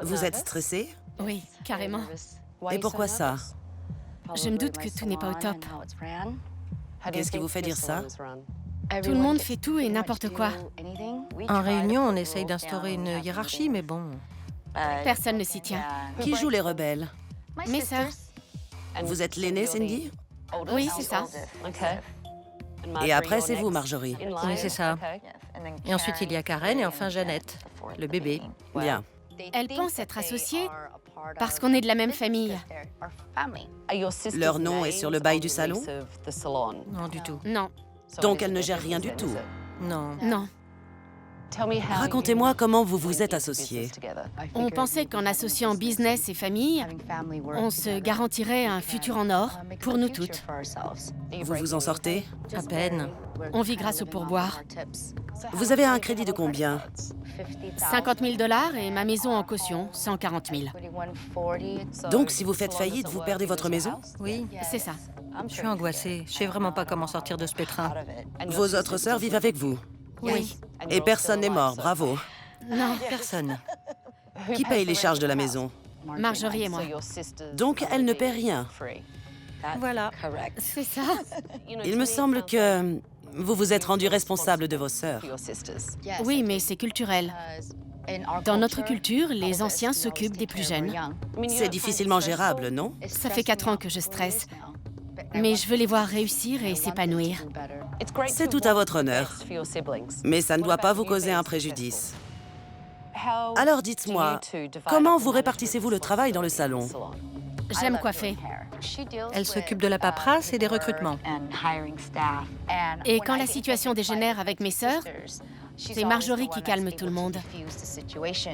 Vous êtes stressé? Oui, carrément. Et pourquoi ça? Je me doute que tout n'est pas au top. Qu'est-ce qui vous fait dire ça? Tout le monde fait tout et n'importe quoi. En réunion, on essaye d'instaurer une hiérarchie, mais bon... Personne ne s'y tient. Qui joue les rebelles? Mes sœurs. Vous êtes l'aînée, Cindy? Oui, c'est ça. Et après, c'est vous, Marjorie. Oui, c'est ça. Et ensuite, il y a Karen et enfin Jeannette, le bébé. Bien. Elles pensent être associées parce qu'on est de la même famille. Leur nom est sur le bail du salon? Non, du tout. Non, Donc elles ne gèrent rien du tout. Non. non. Racontez-moi comment vous vous êtes associés. On pensait qu'en associant business et famille, on se garantirait un futur en or pour nous toutes. Vous vous en sortez? À peine. On vit grâce au pourboire. Vous avez un crédit de combien? 50 000 $ et ma maison en caution, 140 000. Donc si vous faites faillite, vous perdez votre maison? Oui, C'est ça. je suis angoissée. Je sais vraiment pas comment sortir de ce pétrin. Vos autres sœurs vivent avec vous? Oui. Et personne n'est mort, bravo. Non, Personne. Qui paye les charges de la maison? Marjorie et moi. Donc elle ne paie rien. Voilà. C'est ça. Il me semble que vous vous êtes rendu responsable de vos sœurs. Oui, mais c'est culturel. Dans notre culture, les anciens s'occupent des plus jeunes. C'est difficilement gérable, non? Ça fait 4 ans que je stresse. Mais je veux les voir réussir et s'épanouir. C'est tout à votre honneur. Mais ça ne doit pas vous causer un préjudice. Alors dites-moi, comment vous répartissez-vous le travail dans le salon? J'aime coiffer. Elle s'occupe de la paperasse et des recrutements. Et quand la situation dégénère avec mes sœurs, c'est Marjorie qui calme tout le monde.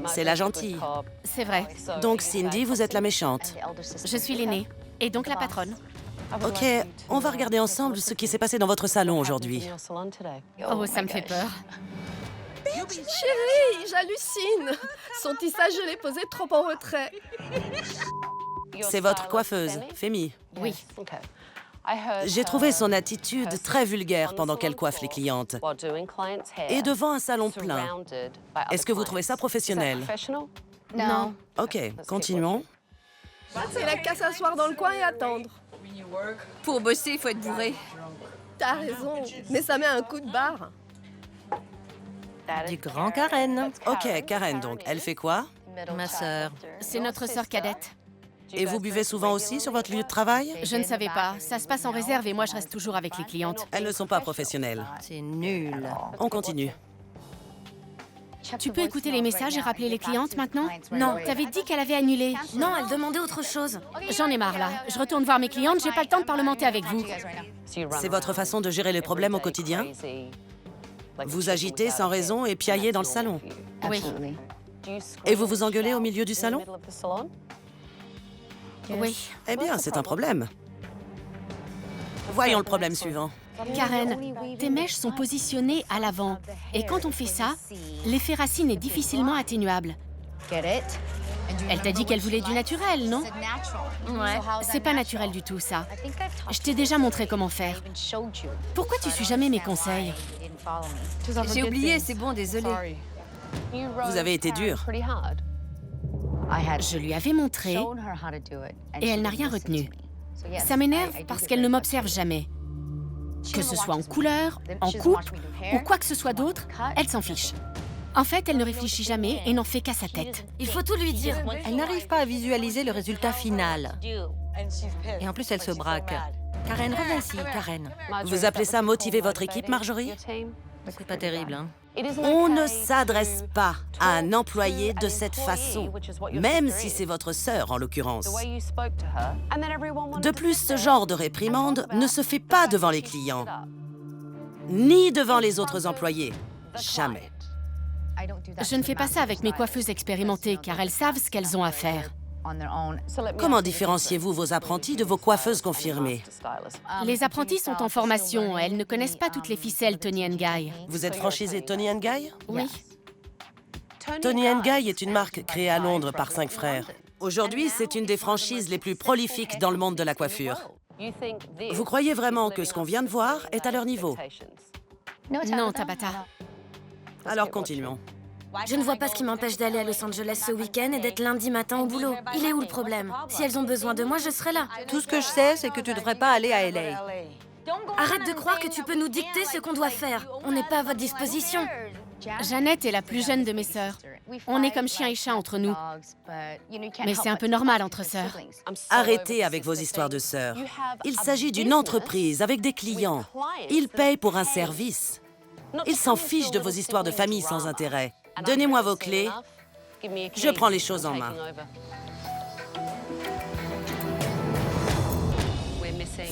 C'est la gentille. C'est vrai. Donc Cindy, vous êtes la méchante. Je suis l'aînée. Et donc la patronne. Ok, on va regarder ensemble ce qui s'est passé dans votre salon aujourd'hui. Oh, ça me fait peur. Chérie, j'hallucine. Son tissage, je l'ai posé trop en retrait. C'est votre coiffeuse, Femi. Oui. J'ai trouvé son attitude très vulgaire pendant qu'elle coiffe les clientes. Et devant un salon plein. Est-ce que vous trouvez ça professionnel? Non. Ok, continuons. Il a qu'à s'asseoir dans le coin et attendre. Pour bosser, il faut être bourré. T'as raison, mais ça met un coup de barre. Du grand Karen. Ok, Karen donc, elle fait quoi? Ma sœur. C'est notre sœur cadette. Et vous buvez souvent aussi sur votre lieu de travail? Je ne savais pas. Ça se passe en réserve et moi, je reste toujours avec les clientes. Elles ne sont pas professionnelles. C'est nul. On continue. Tu peux écouter les messages et rappeler les clientes maintenant? Non, t'avais dit qu'elle avait annulé. Non, elle demandait autre chose. J'en ai marre là. Je retourne voir mes clientes, j'ai pas le temps de parlementer avec vous. C'est votre façon de gérer les problèmes au quotidien? Vous agitez sans raison et piaillez dans le salon. Oui. Et vous vous engueulez au milieu du salon? Oui. Eh bien, c'est un problème. Voyons le problème suivant. Karen, tes mèches sont positionnées à l'avant. Et quand on fait ça, l'effet racine est difficilement atténuable. Elle t'a dit qu'elle voulait du naturel, non? Ouais. C'est pas naturel du tout, ça. Je t'ai déjà montré comment faire. Pourquoi tu suis jamais mes conseils? J'ai oublié, c'est bon, désolé. Vous avez été dur. Je lui avais montré et elle n'a rien retenu. Ça m'énerve parce qu'elle ne m'observe jamais. Que ce soit en couleur, en coupe ou quoi que ce soit d'autre, elle s'en fiche. En fait, elle ne réfléchit jamais et n'en fait qu'à sa tête. Il faut tout lui dire. Elle n'arrive pas à visualiser le résultat final. Et en plus, elle se braque. Karen, reviens ici, Karen. Vous appelez ça motiver votre équipe, Marjorie? C'est pas terrible, hein? On ne s'adresse pas à un employé de cette façon, même si c'est votre sœur en l'occurrence. De plus, ce genre de réprimande ne se fait pas devant les clients, ni devant les autres employés. Jamais. Je ne fais pas ça avec mes coiffeuses expérimentées, car elles savent ce qu'elles ont à faire. Comment différenciez-vous vos apprentis de vos coiffeuses confirmées? Les apprentis sont en formation, elles ne connaissent pas toutes les ficelles Toni & Guy. Vous êtes franchisé Toni & Guy? Oui. Toni & Guy est une marque créée à Londres par 5 frères. Aujourd'hui, c'est une des franchises les plus prolifiques dans le monde de la coiffure. Vous croyez vraiment que ce qu'on vient de voir est à leur niveau? Non, Tabata. Alors continuons. Je ne vois pas ce qui m'empêche d'aller à Los Angeles ce week-end et d'être lundi matin au boulot. Il est où le problème? Si elles ont besoin de moi, je serai là. Tout ce que je sais, c'est que tu devrais pas aller à LA. Arrête de croire que tu peux nous dicter ce qu'on doit faire. On n'est pas à votre disposition. Jeannette est la plus jeune de mes sœurs. On est comme chien et chat entre nous. Mais c'est un peu normal entre sœurs. Arrêtez avec vos histoires de sœurs. Il s'agit d'une entreprise avec des clients. Ils payent pour un service. Ils s'en fichent de vos histoires de famille sans intérêt. Donnez-moi vos clés. Je prends les choses en main.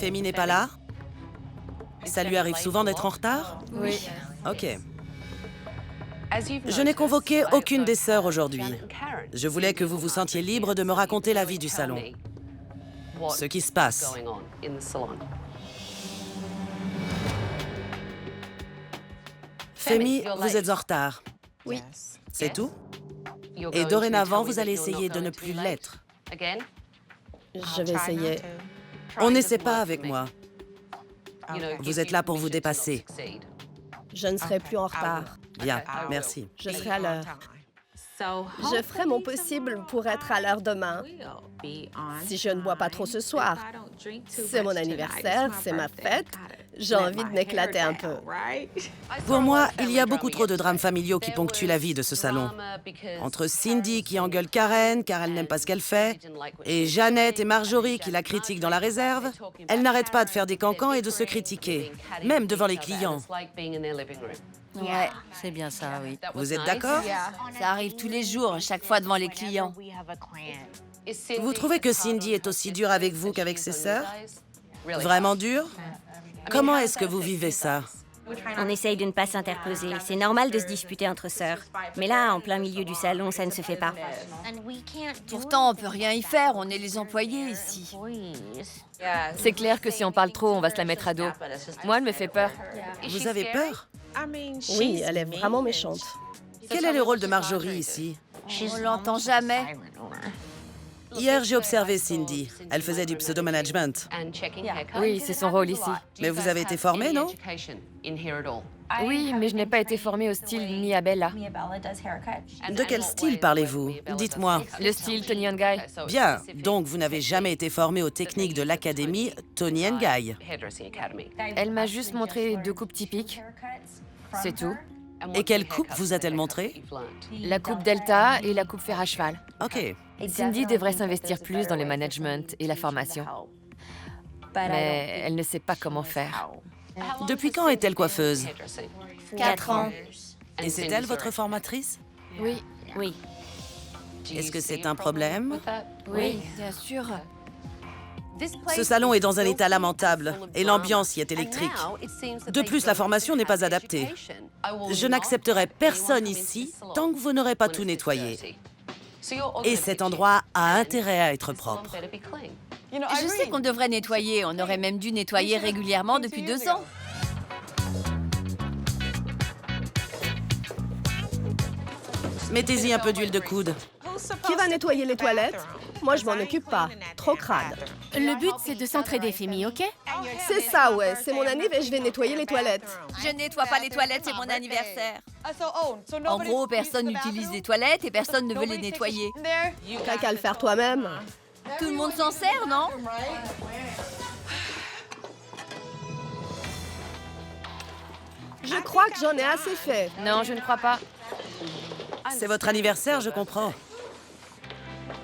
Femi n'est pas là? Ça lui arrive souvent d'être en retard? Oui. Ok. Je n'ai convoqué aucune des sœurs aujourd'hui. Je voulais que vous vous sentiez libre de me raconter la vie du salon. Ce qui se passe. Femi, vous êtes en retard. Oui. C'est tout? Et dorénavant, vous allez essayer de ne plus l'être. Je vais essayer. On n'essaie pas avec moi. Vous êtes là pour vous dépasser. Je ne serai plus en retard. Bien, merci. Je serai à l'heure. Je ferai mon possible pour être à l'heure demain. Si je ne bois pas trop ce soir. C'est mon anniversaire, c'est ma fête. J'ai envie de m'éclater un peu. Pour moi, il y a beaucoup trop de drames familiaux qui ponctuent la vie de ce salon. Entre Cindy qui engueule Karen car elle n'aime pas ce qu'elle fait, et Jeannette et Marjorie qui la critiquent dans la réserve, elles n'arrêtent pas de faire des cancans et de se critiquer, même devant les clients. Ouais, c'est bien ça, oui. Vous êtes d'accord? Ça arrive tous les jours, chaque fois devant les clients. Vous trouvez que Cindy est aussi dure avec vous qu'avec ses sœurs? Vraiment dure? Comment est-ce que vous vivez ça? On essaye de ne pas s'interposer. C'est normal de se disputer entre sœurs. Mais là, en plein milieu du salon, ça ne se fait pas. Pourtant, on peut rien y faire, on est les employés ici. C'est clair que si on parle trop, on va se la mettre à dos. Moi, elle me fait peur. Vous avez peur? Oui, elle est vraiment méchante. Quel est le rôle de Marjorie ici? On l'entend jamais. Hier, j'ai observé Cindy. Elle faisait du pseudo-management. Oui, c'est son rôle ici. Mais vous avez été formée, non? Oui, mais je n'ai pas été formée au style Mia Bella. De quel style parlez-vous? Dites-moi. Le style Tony and Guy. Bien, donc vous n'avez jamais été formée aux techniques de l'académie Tony & Guy. Elle m'a juste montré 2 coupes typiques. C'est tout. Et quelle coupe vous a-t-elle montré? La coupe Delta et la coupe fer à cheval. Ok. Cindy devrait s'investir plus dans le management et la formation. Mais elle ne sait pas comment faire. Depuis quand est-elle coiffeuse? 4 ans. Et c'est elle votre formatrice? Oui, Oui. Est-ce que c'est un problème? oui, bien sûr. Ce salon est dans un état lamentable et l'ambiance y est électrique. De plus, la formation n'est pas adaptée. Je n'accepterai personne ici tant que vous n'aurez pas tout nettoyé. Et cet endroit a intérêt à être propre. Je sais qu'on devrait nettoyer, on aurait même dû nettoyer régulièrement depuis 2 ans. Mettez-y un peu d'huile de coude. Qui va nettoyer les toilettes? Moi, je m'en occupe pas. Trop crade. Le but, c'est de s'entraider, Femi, OK? C'est ça, ouais. C'est mon anniv et je vais nettoyer les toilettes. Je nettoie pas les toilettes, c'est mon anniversaire. En gros, personne n'utilise les toilettes et personne ne veut les nettoyer. T'as qu'à le faire toi-même. Tout le monde s'en sert, non? Je crois que j'en ai assez fait. Non, je ne crois pas. C'est votre anniversaire, je comprends.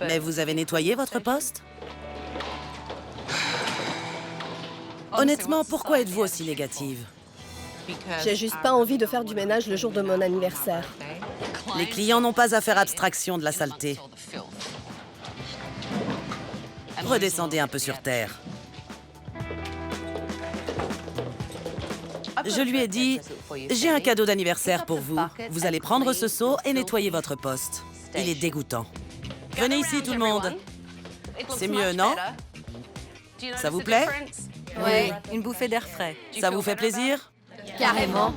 Mais vous avez nettoyé votre poste? Honnêtement, pourquoi êtes-vous aussi négative? J'ai juste pas envie de faire du ménage le jour de mon anniversaire. Les clients n'ont pas à faire abstraction de la saleté. Redescendez un peu sur terre. Je lui ai dit, j'ai un cadeau d'anniversaire pour vous. Vous allez prendre ce seau et nettoyer votre poste. Il est dégoûtant. Venez ici, tout le monde. C'est mieux, non? Ça vous plaît? Oui, une bouffée d'air frais. Ça vous fait plaisir? Carrément.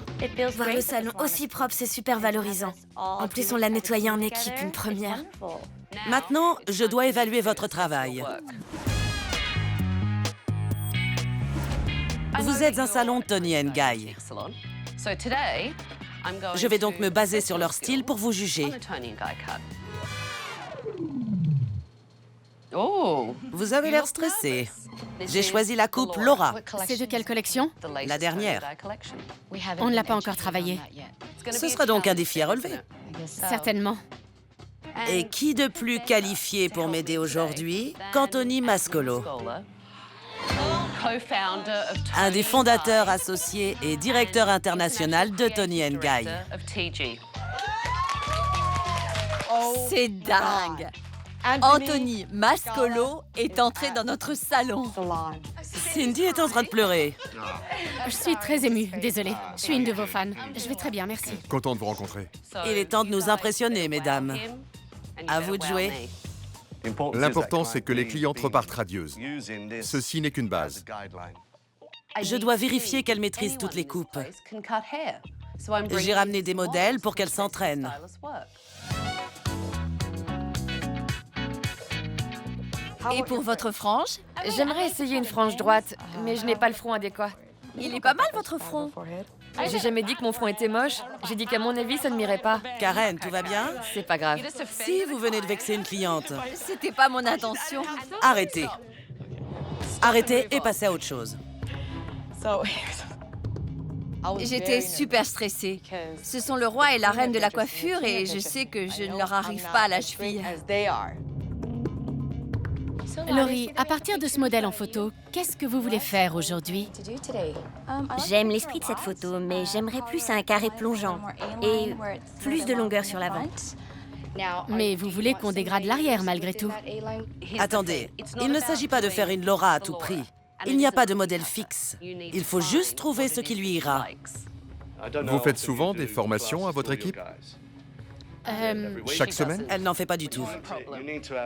Voir le salon aussi propre, c'est super valorisant. En plus, on l'a nettoyé en équipe, une première. Maintenant, je dois évaluer votre travail. Vous êtes un salon Tony & Guy. Je vais donc me baser sur leur style pour vous juger. Vous avez l'air stressé. J'ai choisi la coupe Laura, C'est de quelle collection? la dernière. On ne l'a pas encore travaillé. Ce sera donc un défi à relever. Certainement. Et qui de plus qualifié pour m'aider aujourd'hui qu'Anthony Mascolo, un des fondateurs associés et directeur international de Toni & Guy. C'est dingue. Anthony Mascolo est entré dans notre salon. Cindy est en train de pleurer. Je suis très émue, désolée. Je suis une de vos fans. Je vais très bien, merci. Content de vous rencontrer. Il est temps de nous impressionner, mesdames. À vous de jouer. L'important, c'est que les clientes repartent radieuses. Ceci n'est qu'une base. Je dois vérifier qu'elle maîtrise toutes les coupes. J'ai ramené des modèles pour qu'elle s'entraîne. Et pour votre frange? J'aimerais essayer une frange droite, mais je n'ai pas le front adéquat. Il est pas mal, votre front. J'ai jamais dit que mon front était moche. J'ai dit qu'à mon avis, ça ne m'irait pas. Karen, tout va bien? C'est pas grave. Si vous venez de vexer une cliente, C'était pas mon intention. arrêtez. Arrêtez et passez à autre chose. J'étais super stressée. Ce sont le roi et la reine de la coiffure et je sais que je ne leur arrive pas à la cheville. Laurie, à partir de ce modèle en photo, qu'est-ce que vous voulez faire aujourd'hui? J'aime l'esprit de cette photo, mais j'aimerais plus un carré plongeant et plus de longueur sur l'avant. Mais vous voulez qu'on dégrade l'arrière malgré tout. Attendez, il ne s'agit pas de faire une Laura à tout prix. Il n'y a pas de modèle fixe. Il faut juste trouver ce qui lui ira. Vous faites souvent des formations à votre équipe? Chaque semaine? Elle n'en fait pas du tout.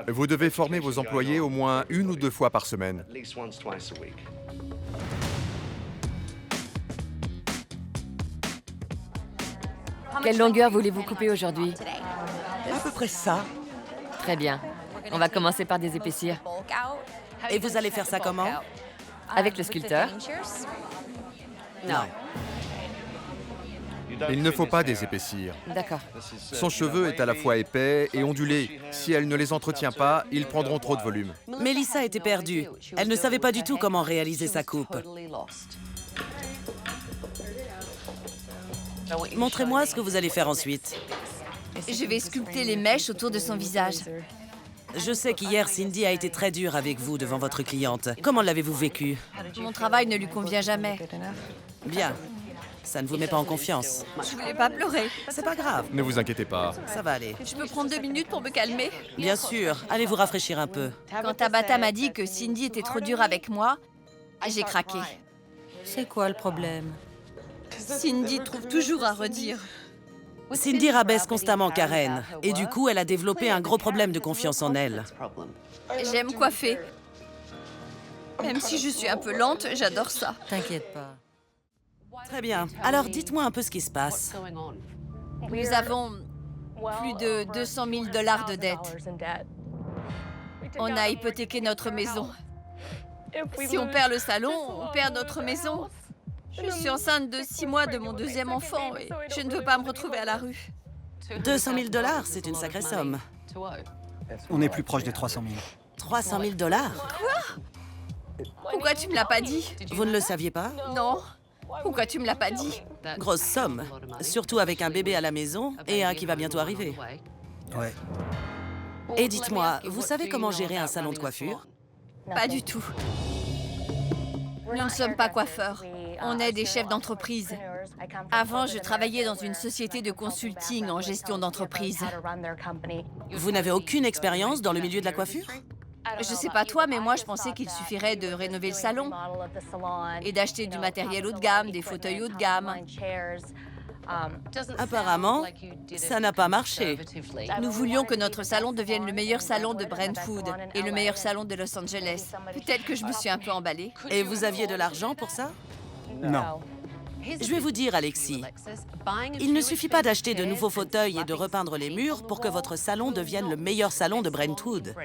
Vous devez former vos employés au moins 1 ou 2 fois par semaine. Quelle longueur voulez-vous couper aujourd'hui? À peu près ça. Très bien. On va commencer par des épaissir. Et vous allez faire ça comment? Avec le sculpteur. Non. Il ne faut pas désépaissir. D'accord. Son cheveu est à la fois épais et ondulé. Si elle ne les entretient pas, ils prendront trop de volume. Mélissa était perdue. Elle ne savait pas du tout comment réaliser sa coupe. Montrez-moi ce que vous allez faire ensuite. Je vais sculpter les mèches autour de son visage. Je sais qu'hier, Cindy a été très dure avec vous devant votre cliente. Comment l'avez-vous vécu? Mon travail ne lui convient jamais. Bien. Ça ne vous met pas en confiance. Je voulais pas pleurer. C'est pas grave. Ne vous inquiétez pas. Ça va aller. Je peux prendre 2 minutes pour me calmer? Bien sûr. Allez vous rafraîchir un peu. Quand Tabata m'a dit que Cindy était trop dure avec moi, j'ai craqué. C'est quoi le problème? Cindy trouve toujours à redire. Cindy rabaisse constamment Karen. Et du coup, elle a développé un gros problème de confiance en elle. J'aime coiffer. Même si je suis un peu lente, j'adore ça. T'inquiète pas. Très bien. Alors, dites-moi un peu ce qui se passe. Nous avons plus de 200 000 $ de dettes. On a hypothéqué notre maison. Si on perd le salon, on perd notre maison. Je suis enceinte de 6 mois de mon 2e enfant et je ne veux pas me retrouver à la rue. 200 000 $, c'est une sacrée somme. On est plus proche des 300 000. 300 000 $? Pourquoi tu me l'as pas dit? Vous ne le saviez pas? Non. Pourquoi tu me l'as pas dit? Grosse somme. Surtout avec un bébé à la maison et un qui va bientôt arriver. Ouais. Et dites-moi, vous savez comment gérer un salon de coiffure? Pas du tout. Nous ne sommes pas coiffeurs. On est des chefs d'entreprise. Avant, je travaillais dans une société de consulting en gestion d'entreprise. Vous n'avez aucune expérience dans le milieu de la coiffure? Je sais pas toi, mais moi, je pensais qu'il suffirait de rénover le salon et d'acheter du matériel haut de gamme, des fauteuils haut de gamme. Apparemment, ça n'a pas marché. Nous voulions que notre salon devienne le meilleur salon de Brentwood et le meilleur salon de Los Angeles. Peut-être que je me suis un peu emballée. Et vous aviez de l'argent pour ça? Non. Je vais vous dire, Alexis, il ne suffit pas d'acheter de nouveaux fauteuils et de repeindre les murs pour que votre salon devienne le meilleur salon de Brentwood.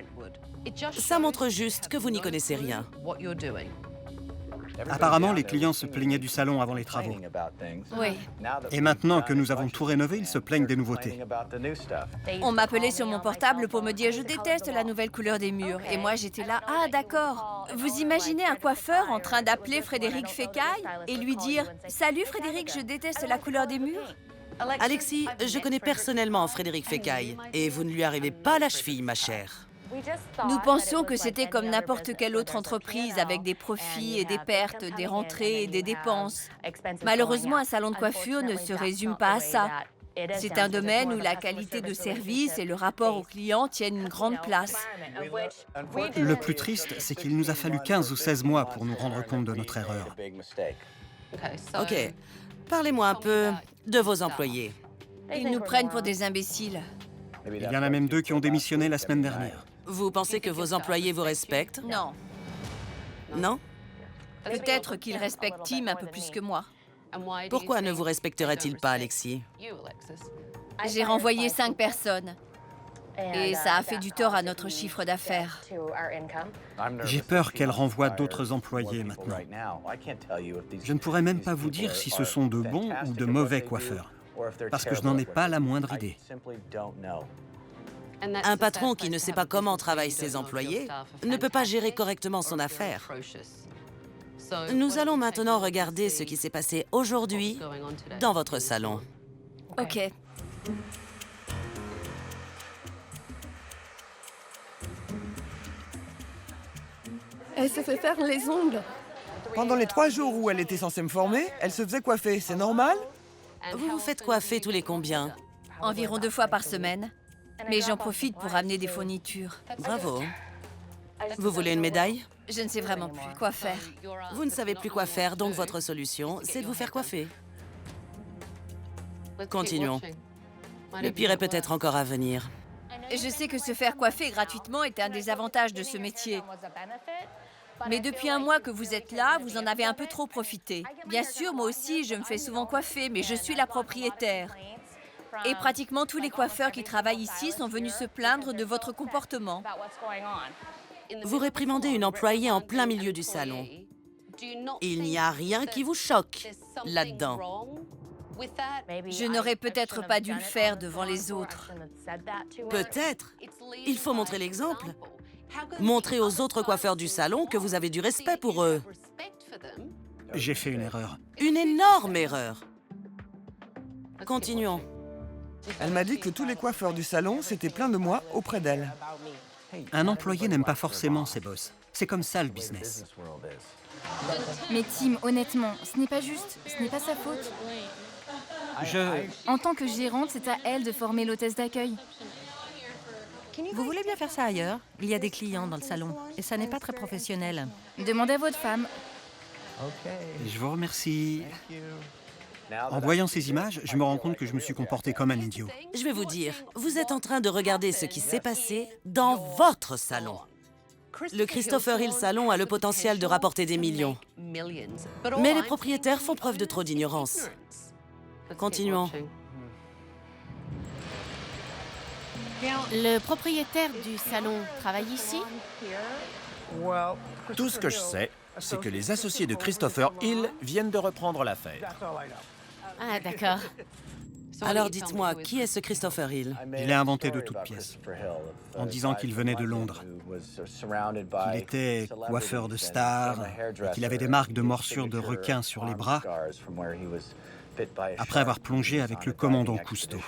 Ça montre juste que vous n'y connaissez rien. Apparemment, les clients se plaignaient du salon avant les travaux. Oui. Et maintenant que nous avons tout rénové, ils se plaignent des nouveautés. On m'appelait sur mon portable pour me dire « Je déteste la nouvelle couleur des murs ». Et moi, j'étais là « Ah, d'accord ». Vous imaginez un coiffeur en train d'appeler Frédéric Fécaille et lui dire « Salut Frédéric, je déteste la couleur des murs ». Alexis, je connais personnellement Frédéric Fécaille. Et vous ne lui arrivez pas à la cheville, ma chère. Nous pensions que c'était comme n'importe quelle autre entreprise avec des profits et des pertes, des rentrées et des dépenses. Malheureusement, un salon de coiffure ne se résume pas à ça. C'est un domaine où la qualité de service et le rapport aux clients tiennent une grande place. Le plus triste, c'est qu'il nous a fallu 15 ou 16 mois pour nous rendre compte de notre erreur. Ok, parlez-moi un peu de vos employés. Ils nous prennent pour des imbéciles. Il y en a même 2 qui ont démissionné la semaine dernière. Vous pensez que vos employés vous respectent? Non. Non? Peut-être qu'ils respectent Tim un peu plus que moi. Pourquoi ne vous respecteraient-ils pas, Alexis? J'ai renvoyé 5 personnes. Et ça a fait du tort à notre chiffre d'affaires. J'ai peur qu'elle renvoie d'autres employés maintenant. Je ne pourrais même pas vous dire si ce sont de bons ou de mauvais coiffeurs, parce que je n'en ai pas la moindre idée. Un patron qui ne sait pas comment travaillent ses employés ne peut pas gérer correctement son affaire. Nous allons maintenant regarder ce qui s'est passé aujourd'hui dans votre salon. OK. Elle se fait faire les ongles. Pendant les 3 jours où elle était censée me former, elle se faisait coiffer. C'est normal? Vous vous faites coiffer tous les combien? Environ 2 fois par semaine. Mais j'en profite pour amener des fournitures. Bravo. Vous voulez une médaille? Je ne sais vraiment plus quoi faire. Vous ne savez plus quoi faire, donc votre solution, c'est de vous faire coiffer. Continuons. Le pire est peut-être encore à venir. Je sais que se faire coiffer gratuitement est un des avantages de ce métier. Mais depuis un mois que vous êtes là, vous en avez un peu trop profité. Bien sûr, moi aussi, je me fais souvent coiffer, mais je suis la propriétaire. Et pratiquement tous les coiffeurs qui travaillent ici sont venus se plaindre de votre comportement. Vous réprimandez une employée en plein milieu du salon. Il n'y a rien qui vous choque là-dedans. Je n'aurais peut-être pas dû le faire devant les autres. Peut-être. Il faut montrer l'exemple. Montrez aux autres coiffeurs du salon que vous avez du respect pour eux. J'ai fait une erreur. Une énorme erreur. Continuons. Elle m'a dit que tous les coiffeurs du salon s'étaient plaints de moi auprès d'elle. Un employé n'aime pas forcément ses boss. C'est comme ça le business. Mais Tim, honnêtement, ce n'est pas juste, ce n'est pas sa faute. En tant que gérante, c'est à elle de former l'hôtesse d'accueil. Vous voulez bien faire ça ailleurs? Il y a des clients dans le salon et ça n'est pas très professionnel. Demandez à votre femme. Je vous remercie. En voyant ces images, je me rends compte que je me suis comporté comme un idiot. Je vais vous dire, vous êtes en train de regarder ce qui s'est passé dans votre salon. Le Christopher Hill Salon a le potentiel de rapporter des millions. Mais les propriétaires font preuve de trop d'ignorance. Continuons. Le propriétaire du salon travaille ici? Tout ce que je sais, c'est que les associés de Christopher Hill viennent de reprendre l'affaire. Ah, d'accord. Alors dites-moi, qui est ce Christopher Hill? Je l'ai inventé de toutes pièces, en disant qu'il venait de Londres, qu'il était coiffeur de stars, et qu'il avait des marques de morsures de requins sur les bras, après avoir plongé avec le commandant Cousteau.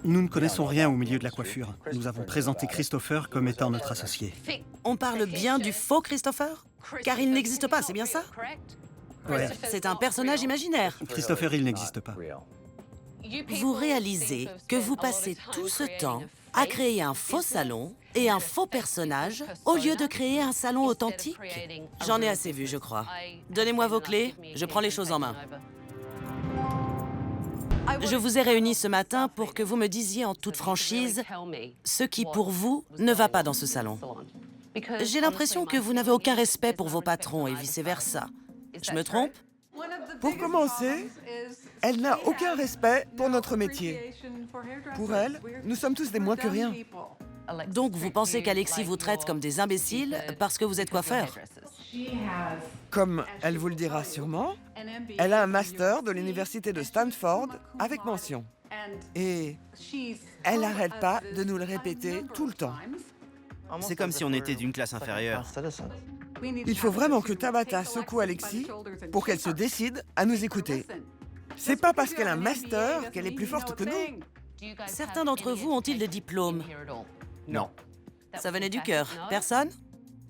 Nous ne connaissons rien au milieu de la coiffure. Nous avons présenté Christopher comme étant notre associé. On parle bien du faux Christopher? Car il n'existe pas, c'est bien ça? Ouais. C'est un personnage imaginaire. Christopher Hill n'existe pas. Vous réalisez que vous passez tout ce temps à créer un faux salon et un faux personnage au lieu de créer un salon authentique? J'en ai assez vu, je crois. Donnez-moi vos clés, je prends les choses en main. Je vous ai réunis ce matin pour que vous me disiez en toute franchise ce qui, pour vous, ne va pas dans ce salon. J'ai l'impression que vous n'avez aucun respect pour vos patrons et vice-versa. Je me trompe? Pour commencer, elle n'a aucun respect pour notre métier. Pour elle, nous sommes tous des moins que rien. Donc vous pensez qu'Alexis vous traite comme des imbéciles parce que vous êtes coiffeur? Comme elle vous le dira sûrement, elle a un master de l'université de Stanford avec mention. Et elle n'arrête pas de nous le répéter tout le temps. C'est comme si on était d'une classe inférieure. Il faut vraiment que Tabata secoue Alexis pour qu'elle se décide à nous écouter. C'est pas parce qu'elle a un master qu'elle est plus forte que nous. Certains d'entre vous ont-ils des diplômes? Non. Ça venait du cœur. Personne?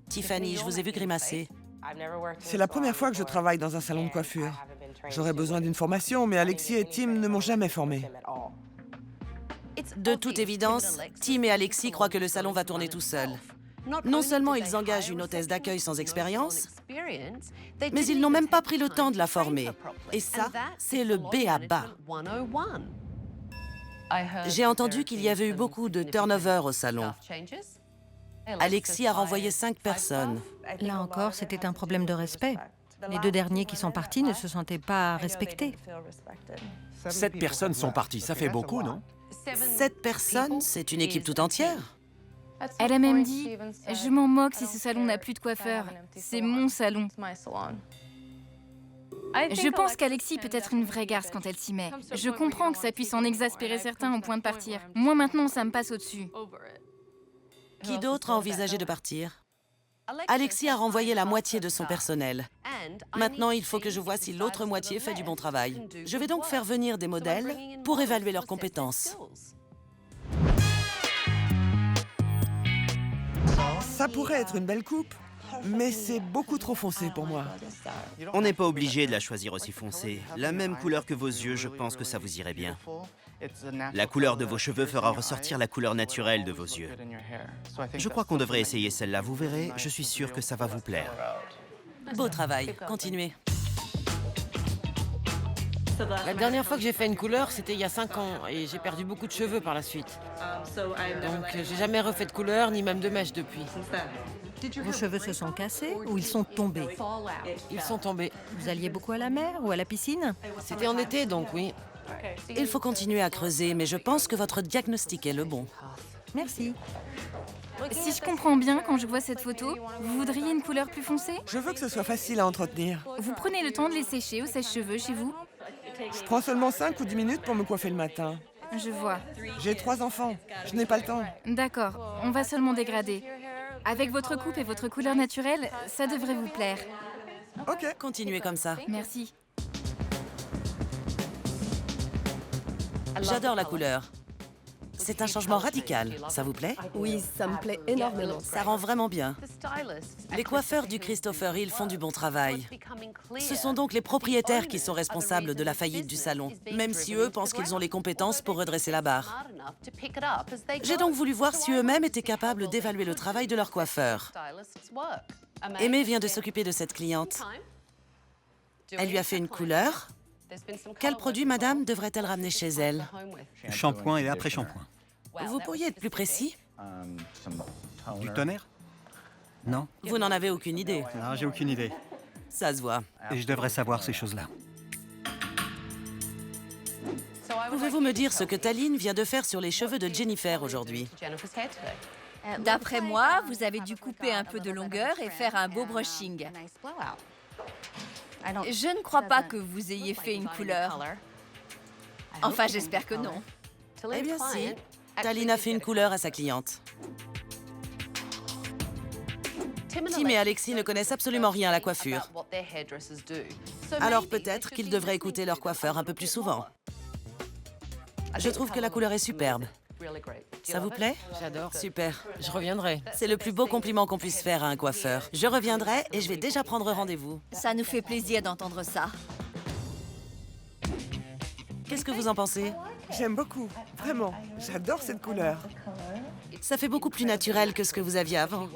Tiffany, je vous ai vu grimacer. C'est la première fois que je travaille dans un salon de coiffure. J'aurais besoin d'une formation, mais Alexis et Tim ne m'ont jamais formé. De toute évidence, Tim et Alexis croient que le salon va tourner tout seul. Non seulement ils engagent une hôtesse d'accueil sans expérience, mais ils n'ont même pas pris le temps de la former. Et ça, c'est le b.a.-ba. J'ai entendu qu'il y avait eu beaucoup de turnover au salon. Alexis a renvoyé 5 personnes. Là encore, c'était un problème de respect. Les 2 derniers qui sont partis ne se sentaient pas respectés. 7 personnes sont parties, ça fait beaucoup, non? 7 personnes, c'est une équipe tout entière. Elle a même dit « Je m'en moque si ce salon n'a plus de coiffeur. C'est mon salon. » Je pense qu'Alexis peut être une vraie garce quand elle s'y met. Je comprends que ça puisse en exaspérer certains au point de partir. Moi maintenant, ça me passe au-dessus. Qui d'autre a envisagé de partir? Alexis a renvoyé la moitié de son personnel. Maintenant, il faut que je vois si l'autre moitié fait du bon travail. Je vais donc faire venir des modèles pour évaluer leurs compétences. Ça pourrait être une belle coupe, mais c'est beaucoup trop foncé pour moi. On n'est pas obligé de la choisir aussi foncée. La même couleur que vos yeux, je pense que ça vous irait bien. La couleur de vos cheveux fera ressortir la couleur naturelle de vos yeux. Je crois qu'on devrait essayer celle-là, vous verrez, je suis sûr que ça va vous plaire. Beau travail, continuez. La dernière fois que j'ai fait une couleur, c'était il y a 5 ans, et j'ai perdu beaucoup de cheveux par la suite. Donc j'ai jamais refait de couleur, ni même de mèche depuis. Vos cheveux se sont cassés ou ils sont tombés? Ils sont tombés. Vous alliez beaucoup à la mer ou à la piscine? C'était en été, donc oui. Il faut continuer à creuser, mais je pense que votre diagnostic est le bon. Merci. Si je comprends bien, quand je vois cette photo, vous voudriez une couleur plus foncée? Je veux que ce soit facile à entretenir. Vous prenez le temps de les sécher au sèche-cheveux chez vous? Je prends seulement 5 ou 10 minutes pour me coiffer le matin. Je vois. J'ai 3 enfants, je n'ai pas le temps. D'accord, on va seulement dégrader. Avec votre coupe et votre couleur naturelle, ça devrait vous plaire. Ok. Continuez comme ça. Merci. J'adore la couleur. C'est un changement radical. Ça vous plaît? Oui, ça me plaît énormément. Ça rend vraiment bien. Les coiffeurs du Christopher Hill font du bon travail. Ce sont donc les propriétaires qui sont responsables de la faillite du salon, même si eux pensent qu'ils ont les compétences pour redresser la barre. J'ai donc voulu voir si eux-mêmes étaient capables d'évaluer le travail de leur coiffeur. Aimée vient de s'occuper de cette cliente. Elle lui a fait une couleur. Quel produit, madame, devrait-elle ramener chez elle? Shampoing et après-shampoing. Vous pourriez être plus précis? Du tonnerre? Non. Vous n'en avez aucune idée? Non, j'ai aucune idée. Ça se voit. Et je devrais savoir ces choses-là. Pouvez-vous me dire ce que Taline vient de faire sur les cheveux de Jennifer aujourd'hui? D'après moi, vous avez dû couper un peu de longueur et faire un beau brushing. Je ne crois pas que vous ayez fait une couleur. Enfin, j'espère que non. Eh bien si, Taline a fait une couleur à sa cliente. Tim et Alexis ne connaissent absolument rien à la coiffure. Alors peut-être qu'ils devraient écouter leur coiffeur un peu plus souvent. Je trouve que la couleur est superbe. Ça vous plaît? J'adore. Super. Je reviendrai. C'est le plus beau compliment qu'on puisse faire à un coiffeur. Je reviendrai et je vais déjà prendre rendez-vous. Ça nous fait plaisir d'entendre ça. Qu'est-ce que vous en pensez? J'aime beaucoup, vraiment. J'adore cette couleur. Ça fait beaucoup plus naturel que ce que vous aviez avant.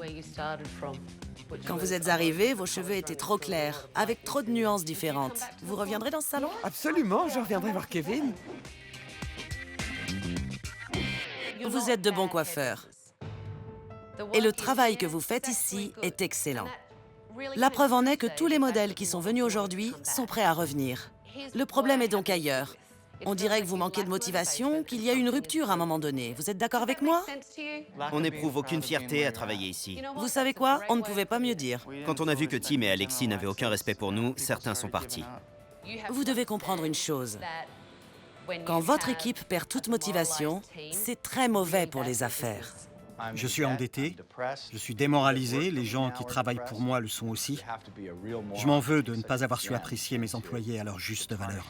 Quand vous êtes arrivé, vos cheveux étaient trop clairs, avec trop de nuances différentes. Vous reviendrez dans ce salon? Absolument, je reviendrai voir Kevin. Vous êtes de bons coiffeurs. Et le travail que vous faites ici est excellent. La preuve en est que tous les modèles qui sont venus aujourd'hui sont prêts à revenir. Le problème est donc ailleurs. On dirait que vous manquez de motivation, qu'il y a une rupture à un moment donné. Vous êtes d'accord avec moi? On n'éprouve aucune fierté à travailler ici. Vous savez quoi? On ne pouvait pas mieux dire. Quand on a vu que Tim et Alexis n'avaient aucun respect pour nous, certains sont partis. Vous devez comprendre une chose. Quand votre équipe perd toute motivation, c'est très mauvais pour les affaires. Je suis endetté, je suis démoralisé, les gens qui travaillent pour moi le sont aussi. Je m'en veux de ne pas avoir su apprécier mes employés à leur juste valeur.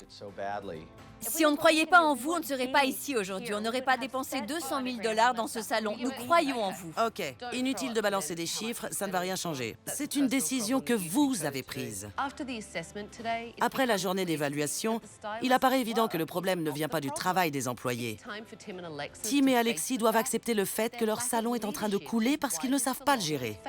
Si on ne croyait pas en vous, on ne serait pas ici aujourd'hui. On n'aurait pas dépensé 200 000 $ dans ce salon. Nous croyons en vous. Ok, inutile de balancer des chiffres, ça ne va rien changer. C'est une décision que vous avez prise. Après la journée d'évaluation, il apparaît évident que le problème ne vient pas du travail des employés. Tim et Alexis doivent accepter le fait que leur salon est en train de couler parce qu'ils ne savent pas le gérer.